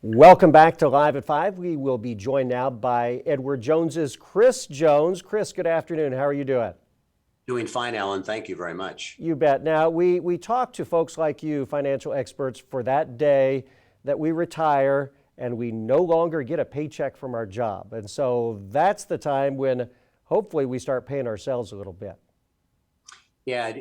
Welcome back to Live at 5. We will be joined now by Edward Jones's Chris Jones. Chris, good afternoon. How are you doing? Doing fine, Alan. Thank you very much. You bet. Now, we talk to folks like you, financial experts, for that day that we retire and we no longer get a paycheck from our job. And so that's the time when hopefully we start paying ourselves a little bit. Yeah,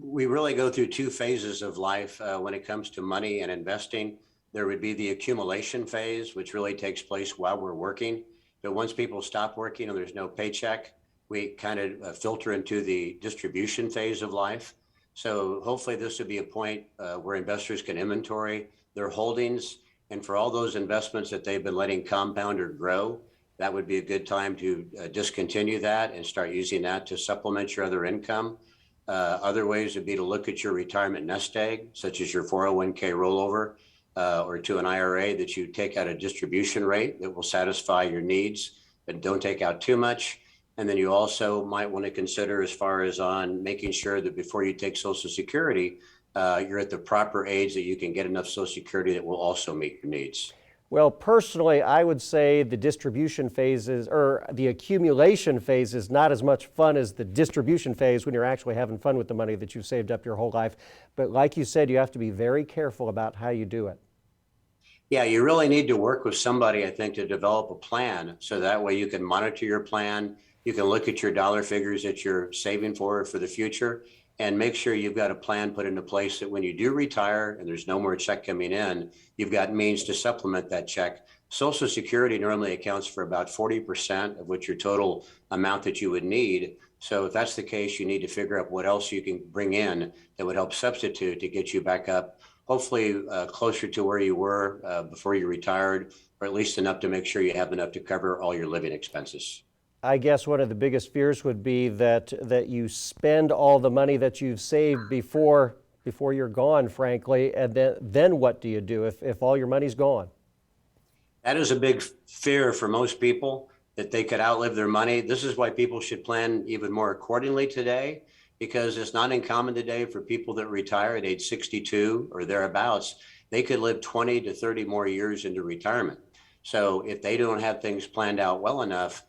we really go through two phases of life when it comes to money and investing. There would be the accumulation phase, which really takes place while we're working. But once people stop working and there's no paycheck, we kind of filter into the distribution phase of life. So hopefully this would be a point where investors can inventory their holdings. And for all those investments that they've been letting compound or grow, that would be a good time to discontinue that and start using that to supplement your other income. Other ways would be to look at your retirement nest egg, such as your 401k rollover, or to an IRA that you take out a distribution rate that will satisfy your needs, but don't take out too much. And then you also might want to consider as far as on making sure that before you take Social Security, you're at the proper age that you can get enough Social Security that will also meet your needs. Well, personally, I would say the distribution phases or the accumulation phase is not as much fun as the distribution phase when you're actually having fun with the money that you've saved up your whole life. But like you said, you have to be very careful about how you do it. Yeah, you really need to work with somebody, I think, to develop a plan. So that way you can monitor your plan. You can look at your dollar figures that you're saving for the future and make sure you've got a plan put into place that when you do retire and there's no more check coming in, you've got means to supplement that check. Social Security normally accounts for about 40% of what your total amount that you would need. So if that's the case, you need to figure out what else you can bring in that would help substitute to get you back up, hopefully closer to where you were before you retired, or at least enough to make sure you have enough to cover all your living expenses. I guess one of the biggest fears would be that you spend all the money that you've saved before you're gone, frankly, and then what do you do if all your money's gone? That is a big fear for most people, that they could outlive their money. This is why people should plan even more accordingly today, because it's not uncommon today for people that retire at age 62 or thereabouts. They could live 20 to 30 more years into retirement. So if they don't have things planned out well enough,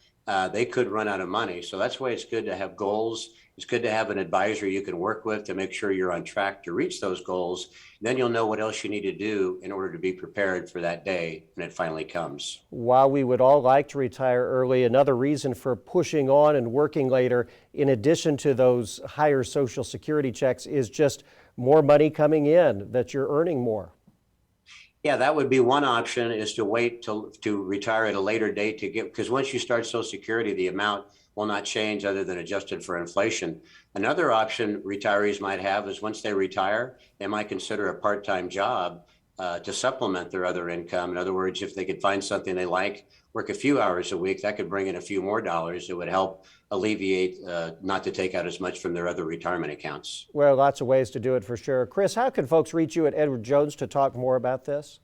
they could run out of money. So that's why it's good to have goals. It's good to have an advisor you can work with to make sure you're on track to reach those goals. Then you'll know what else you need to do in order to be prepared for that day when it finally comes. While we would all like to retire early, another reason for pushing on and working later, in addition to those higher Social Security checks, is just more money coming in, that you're earning more. Yeah, that would be one option, is to wait to retire at a later date to get, because once you start Social Security, the amount will not change other than adjusted for inflation. Another option retirees might have is once they retire, they might consider a part-time job to supplement their other income. In other words, if they could find something they like, work a few hours a week, that could bring in a few more dollars. It would help alleviate not to take out as much from their other retirement accounts. Well, lots of ways to do it for sure. Chris, how can folks reach you at Edward Jones to talk more about this?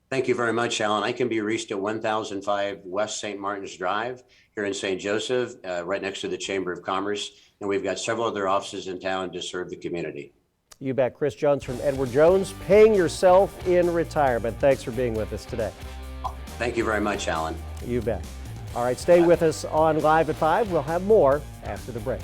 Thank you very much, Alan. I can be reached at 1005 West St. Martin's Drive here in St. Joseph, right next to the Chamber of Commerce. And we've got several other offices in town to serve the community. You bet. Chris Jones from Edward Jones, paying yourself in retirement. Thanks for being with us today. Thank you very much, Alan. You bet. All right, stay with us on Live at 5. We'll have more after the break.